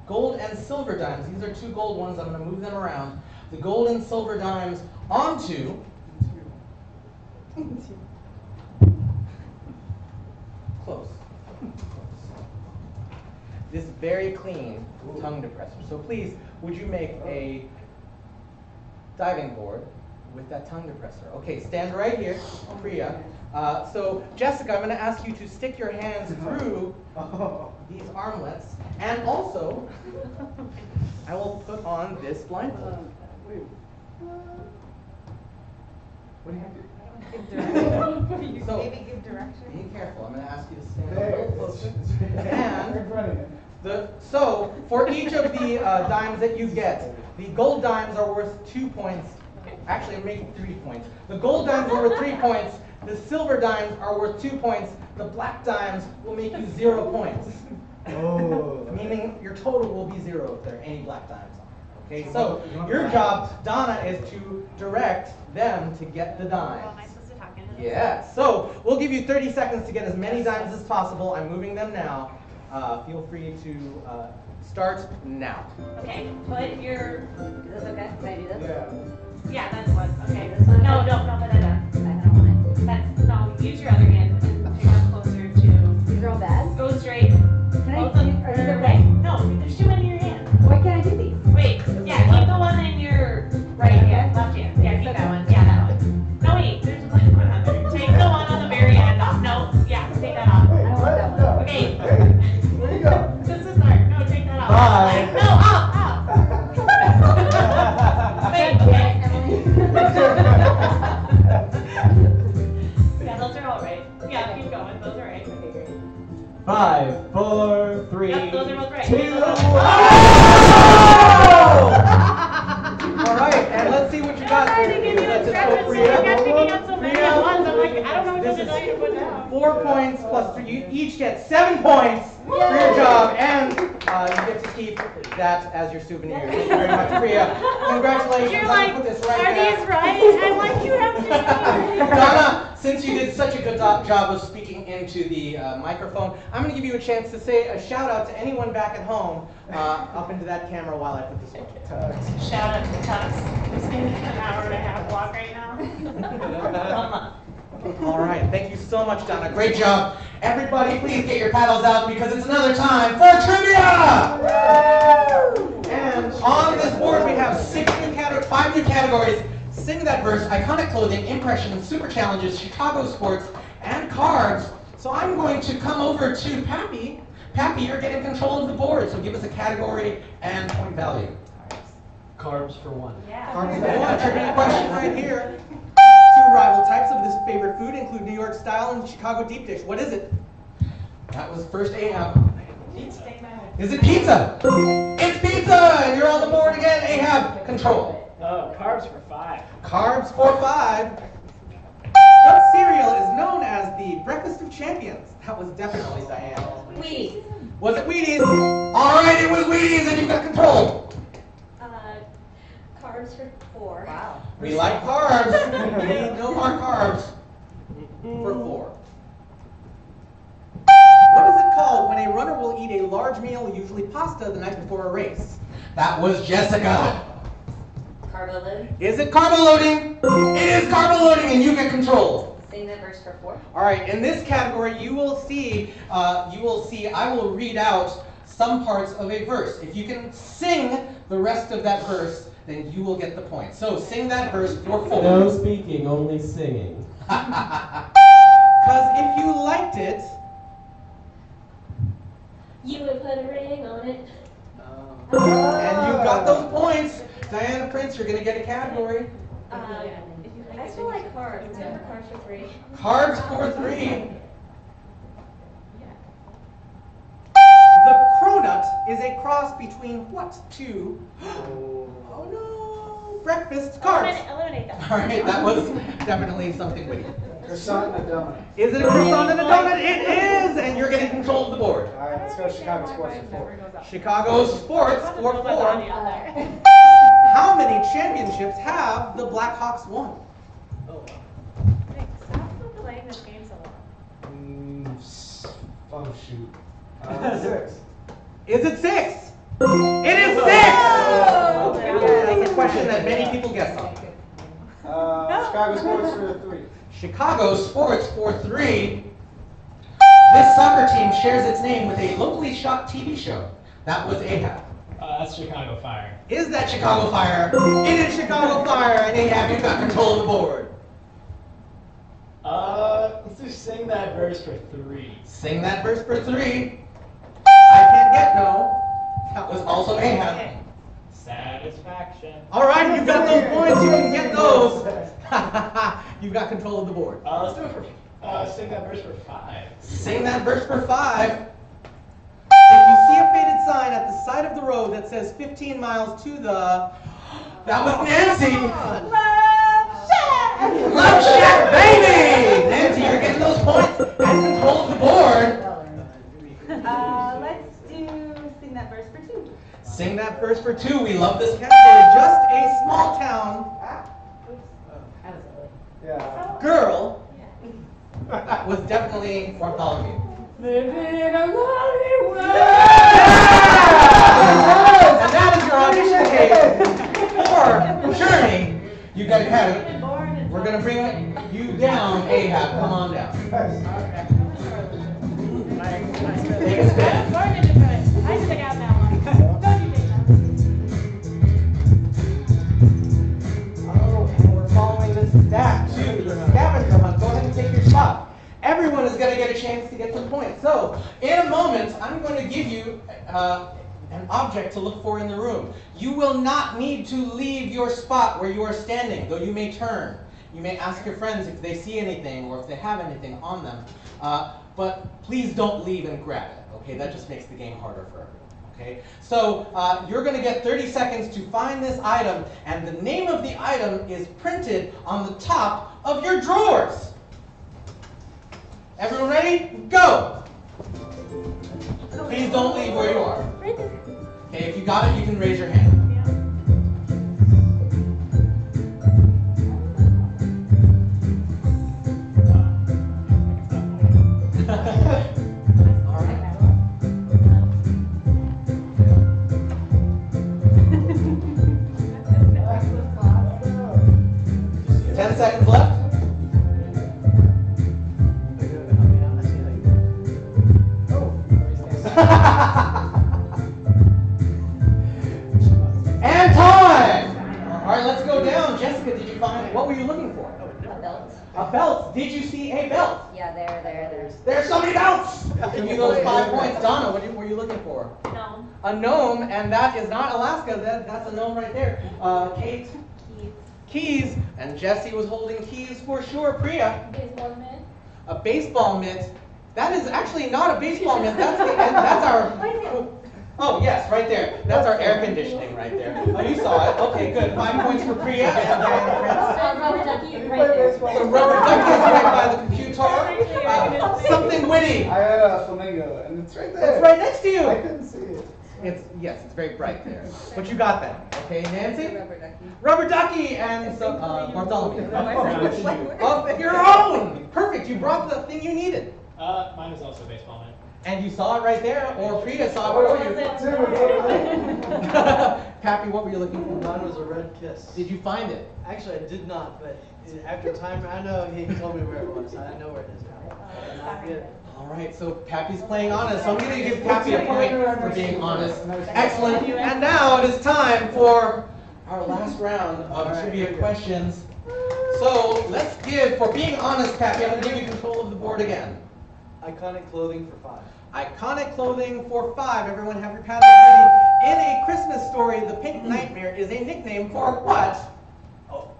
Speaker 2: gold and silver dimes. These are 2 gold ones. I'm going to move them around. The gold and silver dimes onto close. This very clean tongue depressor. So please, would you make a diving board with that tongue depressor? Okay, stand right here, Priya. So Jessica, I'm going to ask you to stick your hands through these armlets, and also I will put on this blindfold. What do you have to do? So,
Speaker 7: Maybe give direction.
Speaker 2: be careful. I'm going to ask you to stand a little closer. And so, for each of the dimes that you get, the gold dimes are worth 2 points. Actually, I'm making 3 points. The gold dimes are worth 3 points. The silver dimes are worth 2 points. The black dimes will make you 0 points.
Speaker 8: Oh.
Speaker 2: Meaning your total will be 0 if there are any black dimes on it. Okay, so your job, Donna, is to direct them to get the dimes.
Speaker 6: Am I supposed to talk into this?
Speaker 2: Yeah, so we'll give you 30 seconds to get as many dimes as possible. I'm moving them now. Feel free to start now.
Speaker 6: Okay, put your. Is this okay? Can I do this?
Speaker 8: Yeah.
Speaker 6: Yeah, that's one. Okay, this one. No, put that down. I don't want it. No, use your other hand and take them closer to.
Speaker 3: These are all bad.
Speaker 6: Go straight.
Speaker 3: Can I
Speaker 6: Both of
Speaker 3: do?
Speaker 6: them.
Speaker 3: Are these
Speaker 6: Right?
Speaker 3: okay?
Speaker 6: No, there's too many in your hand.
Speaker 3: Why can't I do these?
Speaker 6: Wait, yeah, keep the one in your right hand, left hand. Yeah, keep that one. Yeah, that one. No, wait, there's one on there. Take the one on the very end off. No, yeah, take that off.
Speaker 3: I don't want that one.
Speaker 6: Okay.
Speaker 8: Where you go?
Speaker 6: This is hard. No, take that off. right. Yeah, keep going. Those are right. Okay, great.
Speaker 1: 5, 4, 3,
Speaker 6: Yep, those are both right.
Speaker 1: 2,
Speaker 2: All right, and let's see what you got.
Speaker 6: I'm trying to give you instructions, so you got picking up so many at once. I'm like, I don't know what to tell you to put down.
Speaker 2: 4 points plus 3. You each get 7 points for your job, and you get to keep that as your souvenir. Thank you very much, Priya. Congratulations.
Speaker 6: You're
Speaker 2: Let me
Speaker 6: like,
Speaker 2: put this right
Speaker 6: are
Speaker 2: there.
Speaker 6: these right? I'm like, you have to.
Speaker 2: Donna, since you did such a good job of speaking into the microphone, I'm going to give you a chance to say a shout out to anyone back at home up into that camera while I put this on.
Speaker 6: Shout out to Tux. Who's taking an hour and a half walk right now.
Speaker 2: All right, thank you so much, Donna. Great job. Everybody, please get your paddles out because it's another time for trivia! And on this board, we have 5 new categories. Sing that verse, iconic clothing, impressions, super challenges, Chicago sports, and cards. So I'm going to come over to Pappy. Pappy, you're getting control of the board, so give us a category and point value.
Speaker 4: Carbs for 1.
Speaker 6: Yeah.
Speaker 2: Carbs for 1, trivia question right here. 2 rival types of this favorite food include New York style and Chicago deep dish. What is it? That was first Ahab. Is it pizza? It's pizza! And you're on the board again, Ahab. Control.
Speaker 4: Oh, carbs for 5.
Speaker 2: Carbs for 5. What cereal is known as the breakfast of champions? That was definitely Diane.
Speaker 3: Wheaties.
Speaker 2: Was it Wheaties? All right, it was Wheaties, and you got control.
Speaker 3: Carbs for 4.
Speaker 6: Wow.
Speaker 2: We like carbs. We need no more carbs for 4. What is it called when a runner will eat a large meal, usually pasta, the night before a race? That was Jessica.
Speaker 3: Carbo load.
Speaker 2: Is it carbo loading? It is carbo loading, and you get control.
Speaker 3: Sing that verse for 4.
Speaker 2: All right, in this category, you will see, I will read out some parts of a verse. If you can sing the rest of that verse, then you will get the point. So sing that verse for 4.
Speaker 1: No speaking, only singing.
Speaker 2: Because if you liked it,
Speaker 3: You would put a ring on it.
Speaker 2: and you got those points, Diana Prince, you're going to get a category.
Speaker 3: I still like carbs. Let's go for carbs for 3.
Speaker 2: Cards for 3. The cronut is a cross between what two? Oh no! Breakfast cards.
Speaker 6: Eliminate that.
Speaker 2: All right, that was definitely something witty.
Speaker 8: Croissant and a donut.
Speaker 2: Is it a croissant and a donut? It is, and you're getting control of the board.
Speaker 8: All right, let's go Chicago sports for 4.
Speaker 2: Chicago sports for 4. How many championships have the Blackhawks won?
Speaker 6: Stop playing this game so long.
Speaker 8: Oh shoot. 6.
Speaker 2: Is it 6? It is 6! That's a question that many people guess on.
Speaker 8: Chicago sports for 3.
Speaker 2: Chicago sports for 3. This soccer team shares its name with a locally shot TV show. That was Ahab.
Speaker 4: That's Chicago Fire.
Speaker 2: Is that Chicago Fire? It is Chicago Fire, and Ahab, you've got control of the board.
Speaker 4: Let's just sing that verse for 3.
Speaker 2: Sing that verse for 3. I can't get no. That was also Ahab.
Speaker 4: Satisfaction.
Speaker 2: All right, you've got those points. You can get those. You've got control of the board.
Speaker 4: Let's do it for, sing that verse for 5.
Speaker 2: Sing that verse for 5. If you see a faded sign at the side of the road that says 15 miles to the... That was Nancy. Love Shack, baby! Nancy, you're getting those points and control of the board.
Speaker 7: Let's do sing that verse for 2.
Speaker 2: Sing that verse for 2. We love this category. Just a small town
Speaker 8: Yeah.
Speaker 2: girl. That was definitely Bartholomew.
Speaker 4: Living a lonely world.
Speaker 2: And that is your audition tape for Journey. You got a category. We're going to bring you down, Ahab. Come on down. Take a spin.
Speaker 6: I should have gotten that one. Don't you think that?
Speaker 2: Oh, and we're following this stack to the scavenger hunt. Go ahead and take your spot. Everyone is going to get a chance to get some points. So, in a moment, I'm going to give you an object to look for in the room. You will not need to leave your spot where you are standing, though you may turn. You may ask your friends if they see anything or if they have anything on them. But please don't leave and grab it, okay? That just makes the game harder for everyone, okay? So you're going to get 30 seconds to find this item, and the name of the item is printed on the top of your drawers. Everyone ready? Go! Please don't leave where you are. Okay, if you got it, you can raise your hand. All right. 10 seconds left. And time! All right, let's go down. Jessica, did you find, what were you looking for?
Speaker 3: A belt.
Speaker 2: A belt. Did you see a belt?
Speaker 3: Yeah, there.
Speaker 2: There's so many belts! Give you those 5 points. Donna, what were you looking for?
Speaker 6: No.
Speaker 2: A gnome, and that is not Alaska. That's a gnome right there. Kate? Keys. And Jesse was holding keys for sure. Priya?
Speaker 3: Baseball mitt.
Speaker 2: A baseball mitt. That is actually not a baseball mitt. That's our... Oh, yes, right there. That's our air conditioning right there. Oh, you saw it. Okay, good. 5 points for Priya.
Speaker 3: Rubber ducky right there.
Speaker 2: The rubber ducky is right by the computer. Something witty.
Speaker 8: I had a flamingo, and it's right there.
Speaker 2: It's right next to you.
Speaker 8: I couldn't see it.
Speaker 2: Yes, it's very bright there. But you got that. Okay, Nancy?
Speaker 3: Rubber ducky.
Speaker 2: Rubber ducky and some Bartholomew. Of your own. Perfect. You brought the thing you needed.
Speaker 4: Mine was also a baseball mitt.
Speaker 2: And you saw it right there, or Priya saw it for you. Pappy, what were you looking for?
Speaker 9: Mine was a red kiss.
Speaker 2: Did you find it?
Speaker 9: Actually, I did not, but after time, I know he told me where it was. I know where it is now. Not good.
Speaker 2: All right, so Pappy's playing honest. So I'm going to give Pappy a point for being honest. Excellent. And now it is time for our last round of trivia questions. So let's give, for being honest, Pappy, I'm going to give you control of the board again.
Speaker 9: Iconic clothing for 5.
Speaker 2: Iconic clothing for 5. Everyone have your paddles ready. In A Christmas Story, the Pink Nightmare is a nickname for what? Oh.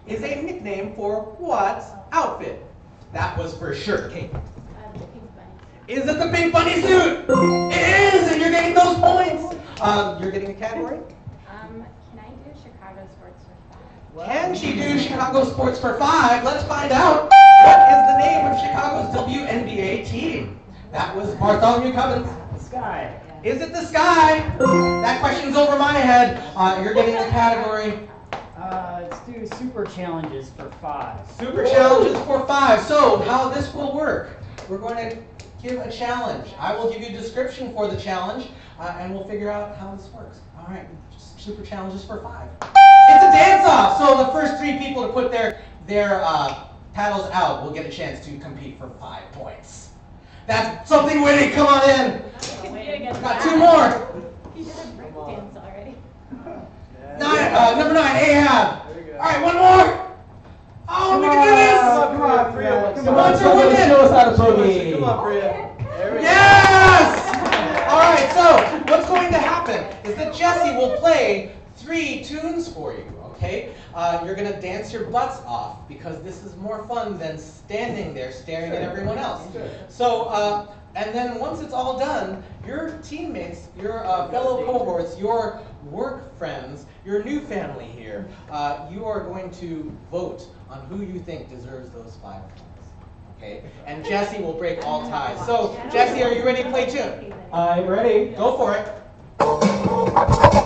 Speaker 2: Is a nickname for what outfit? That was for sure, Kate.
Speaker 3: The pink bunny.
Speaker 2: Is it the Pink Bunny suit? It is, and you're getting those points. You're getting a category?
Speaker 3: Can I do Chicago sports for 5?
Speaker 2: Can she do Chicago sports for 5? Let's find out. What is the name of Chicago's WNBA team? That was Bartholomew Cubbins.
Speaker 4: The Sky.
Speaker 2: Is it the Sky? That question's over my head. You're getting the category.
Speaker 4: Let's do super challenges for 5.
Speaker 2: Super challenges for 5. So how this will work, we're going to give a challenge. I will give you a description for the challenge, and we'll figure out how this works. All right, super challenges for 5. It's a dance-off, so the first 3 people to put their paddles out will get a chance to compete for 5 points. That's something witty. Come on in. Got 2 more.
Speaker 3: You did a break dance already.
Speaker 2: Number 9, Ahab. All right, 1 more. Oh, we can do this.
Speaker 1: Come on, Priya.
Speaker 2: Come on, show
Speaker 1: us how to boogie.
Speaker 9: Come on, Priya.
Speaker 2: Yes! All right, so what's going to happen is that Jesse will play 3 tunes for you, okay? You're going to dance your butts off because this is more fun than standing there staring at everyone else. So, and then once it's all done, your teammates, your fellow cohorts, your work friends, your new family here, you are going to vote on who you think deserves those 5 points. Okay? And Jesse will break all ties. So, Jesse, are you ready to play tune?
Speaker 1: I'm ready.
Speaker 2: Go for it.
Speaker 5: I told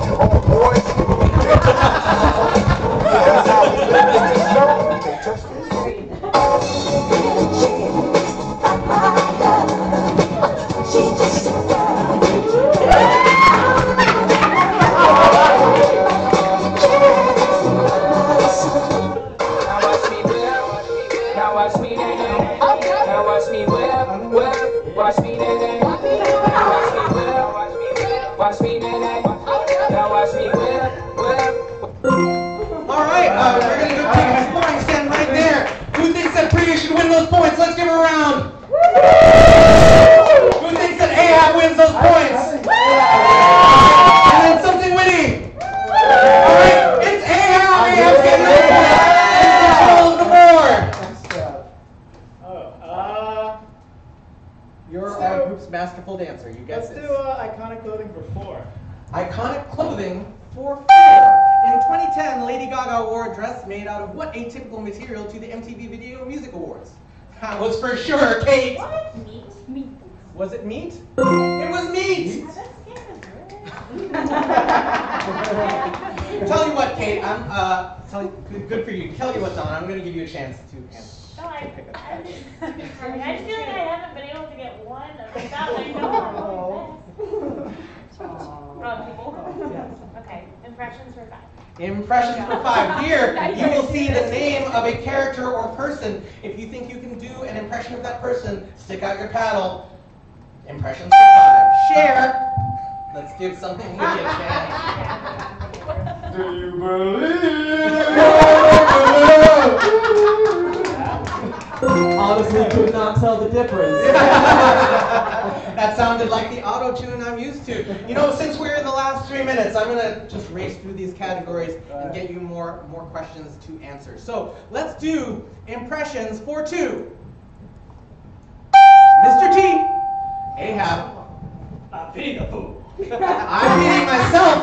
Speaker 5: you, homeboy. That's how we live in this show. You can't touch this.
Speaker 2: We're going to go take a scoring stand right there. Who thinks that Priya should win those points? Let's give her a round. Who thinks that Ahab wins those points? And then something witty. All right, it's Ahab. Ahab's getting those points. masterful dancer. You guess
Speaker 4: Let's
Speaker 2: this.
Speaker 4: do iconic clothing for 4.
Speaker 2: Iconic clothing for 4. In 2010, Lady Gaga wore a dress made out of what atypical material to the MTV Video Music Awards? That was for sure, Kate.
Speaker 6: What? Meat?
Speaker 2: Was it meat? It was meat. Tell you what, Kate. Good for you. Tell you what, Don. I'm going to give you a chance to answer.
Speaker 6: No, I just feel like I haven't been able to get one of that. I know I'm people. Okay, impressions for 5.
Speaker 2: Impressions for 5. Here, you will see the name of a character or person. If you think you can do an impression of that person, stick out your paddle. Impressions for 5. Share. Let's give something maybe a chance.
Speaker 1: Do you believe? Honestly, could not tell the difference.
Speaker 2: That sounded like the auto-tune I'm used to. You know, since we're in the last 3 minutes, I'm going to just race through these categories and get you more questions to answer. So let's do impressions for 2. Mr. T, Ahab.
Speaker 4: I'm feeding the food.
Speaker 2: I'm beating myself,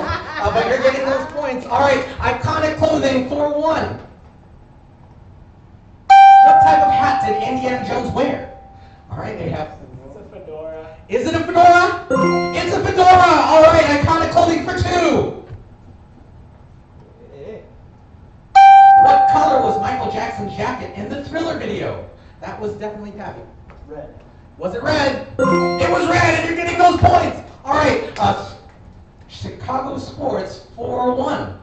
Speaker 2: but you're getting those points. All right, iconic clothing for 1. What type of hat did Indiana Jones wear? All right, Ahab.
Speaker 4: It's a fedora.
Speaker 2: Is it a fedora? It's a fedora! All right, iconic clothing for 2. What color was Michael Jackson's jacket in the Thriller video? That was definitely Pappy.
Speaker 9: Red.
Speaker 2: Was it red? It was red, and you're getting those points! All right, Chicago sports for 1.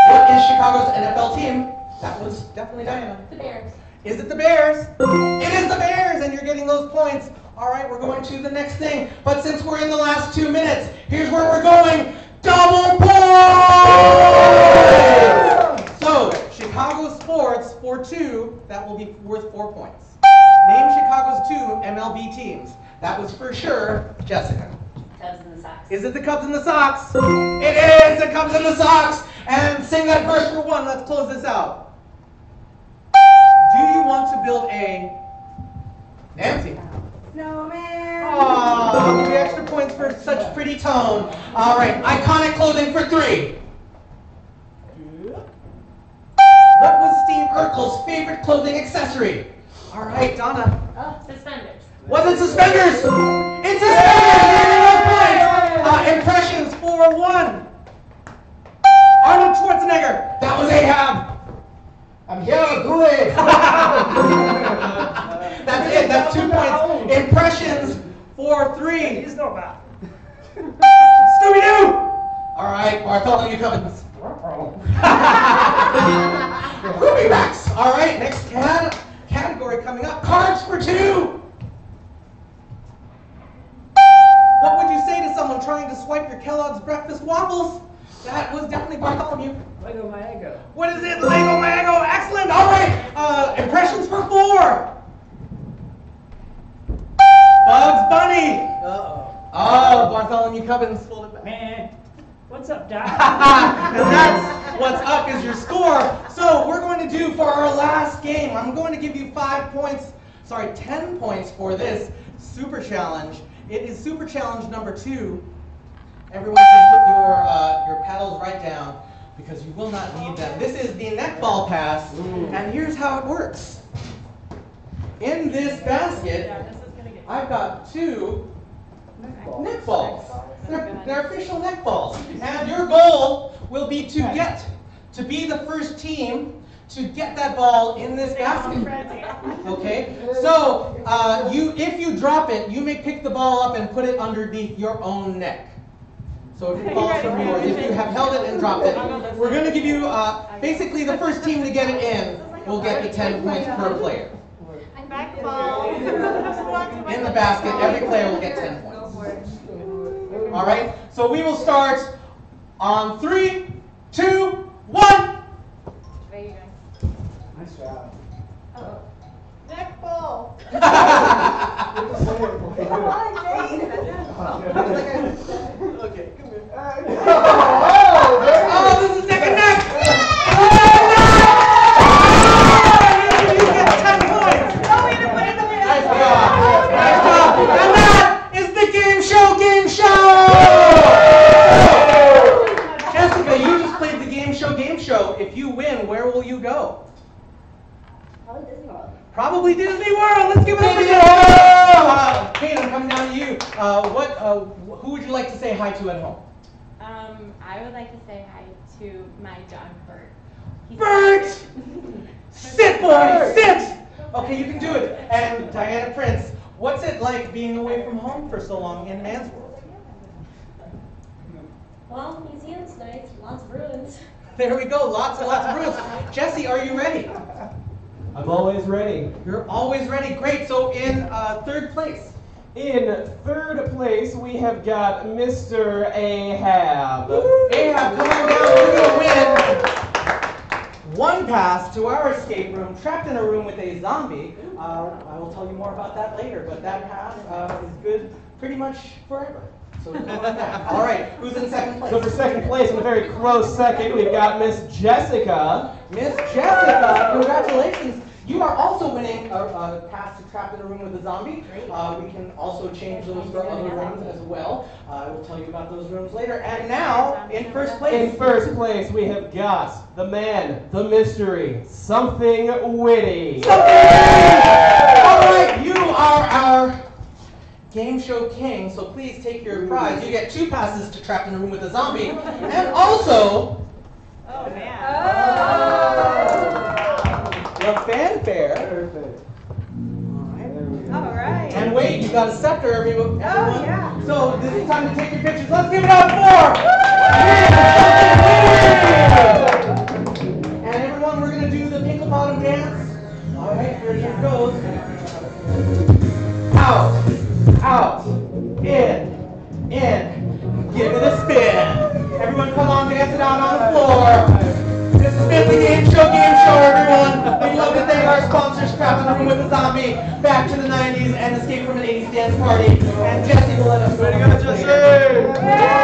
Speaker 2: What is Chicago's NFL team? That was definitely Diana.
Speaker 6: The Bears.
Speaker 2: Is it the Bears? It is the Bears, and you're getting those points. All right, we're going to the next thing. But since we're in the last 2 minutes, here's where we're going. Double points! So, Chicago sports for 2, that will be worth 4 points. Name Chicago's 2 MLB teams. That was for sure Jessica.
Speaker 6: Cubs and the Sox.
Speaker 2: Is it the Cubs and the Sox? It is the Cubs and the Sox. And sing that verse for 1. Let's close this out. Do you want to build a Nancy?
Speaker 7: Snowman.
Speaker 2: Oh, I'll give you extra points for such pretty tone. All right, iconic clothing for 3. What was Steve Urkel's favorite clothing accessory? All right, Donna.
Speaker 6: Suspenders.
Speaker 2: Was it suspenders? It's suspenders! Impressions for 1. Arnold Schwarzenegger. That was Ahab.
Speaker 1: I'm here to do it.
Speaker 2: That's it. That's 2 points. Impressions for 3.
Speaker 4: He's no bad.
Speaker 2: Scooby-Doo. All right, Bartholomew Cummins. Ruby Rex. All right, next category coming up. Cards for 2. What would you say to someone trying to swipe your Kellogg's breakfast waffles? That was definitely Bartholomew.
Speaker 4: Lego Mago.
Speaker 2: What is it? Lego Mago. Excellent. All right. Impressions for 4. Bugs Bunny. Oh, Bartholomew Cubbins. Hold it back.
Speaker 4: Man, what's up, Doc?
Speaker 2: And that's what's up is your score. So we're going to do for our last game. I'm going to give you 10 points for this super challenge. It is super challenge number 2. Everyone can put your paddles right down because you will not need them. This is the netball pass, and here's how it works. In this basket, I've got 2 netballs. They're official netballs. And your goal will be to be the first team to get that ball in this basket. Okay? So, if you drop it, you may pick the ball up and put it underneath your own neck. So if it falls from you, or if you have held it and dropped it, we're going to give you, basically the first team to get it in will get the 10 points per player.
Speaker 6: Back the ball.
Speaker 2: In the basket, every player will get 10 points. All right? So we will start on 3, 2, 1.
Speaker 8: Nice job.
Speaker 6: Netball.
Speaker 7: Come on, Jane.
Speaker 2: Okay, come here.
Speaker 1: Oh,
Speaker 2: this is neck and neck. You get 10 points.
Speaker 6: Oh, we had to put it in the
Speaker 2: Nice job. Nice job.
Speaker 3: Probably Disney World.
Speaker 2: Probably Disney World. Let's give it up for Kate, I'm coming down to you. Who would you like to say hi to at home?
Speaker 6: I would like to say hi to my dog, Bert.
Speaker 2: Bert! Sit, boy, sit! Okay, you can do it. And Diana Prince, what's it like being away from home for so long in man's world?
Speaker 3: Well, New Zealand's nice. Lots of ruins.
Speaker 2: There we go, lots and lots of rules. Jesse, are you ready?
Speaker 1: I'm always ready.
Speaker 2: You're always ready. Great. So in third place.
Speaker 1: In third place, we have got Mr. Ahab.
Speaker 2: Ahab, come on down. You're going to win one pass to our escape room, trapped in a room with a zombie. I will tell you more about that later, but that pass is good pretty much forever. So come on down. All right, who's in second place?
Speaker 1: So for second place, in a very close second, we've got Miss Jessica.
Speaker 2: Miss Jessica, congratulations. You are also winning a pass to Trapped in a Room with a Zombie. We can also change those for other rooms as well. I will tell you about those rooms later. And now, in first place.
Speaker 1: In first place, we have got the man, the mystery, Something Witty.
Speaker 2: Something Witty! All right, you are our game show king, so please take your prize. You get 2 passes to Trapped in a Room with a Zombie, and also the fanfare.
Speaker 1: Perfect.
Speaker 6: All right.
Speaker 2: And wait, you got a scepter, everyone.
Speaker 6: yeah.
Speaker 2: So this is time to take your pictures. Let's give it up for And everyone, we're gonna do the Pinklebottom dance. All right, here it goes. Out, out, in, give it a spin. Everyone come on, dance it out on the floor. This has been the Gameshow Gameshow, everyone. We'd love to thank our sponsors, Trapped in a Room with a Zombie, Back to the 90s, and Escape from an 80s Dance Party. And Jesse will let us know.
Speaker 1: Way to go, Jesse!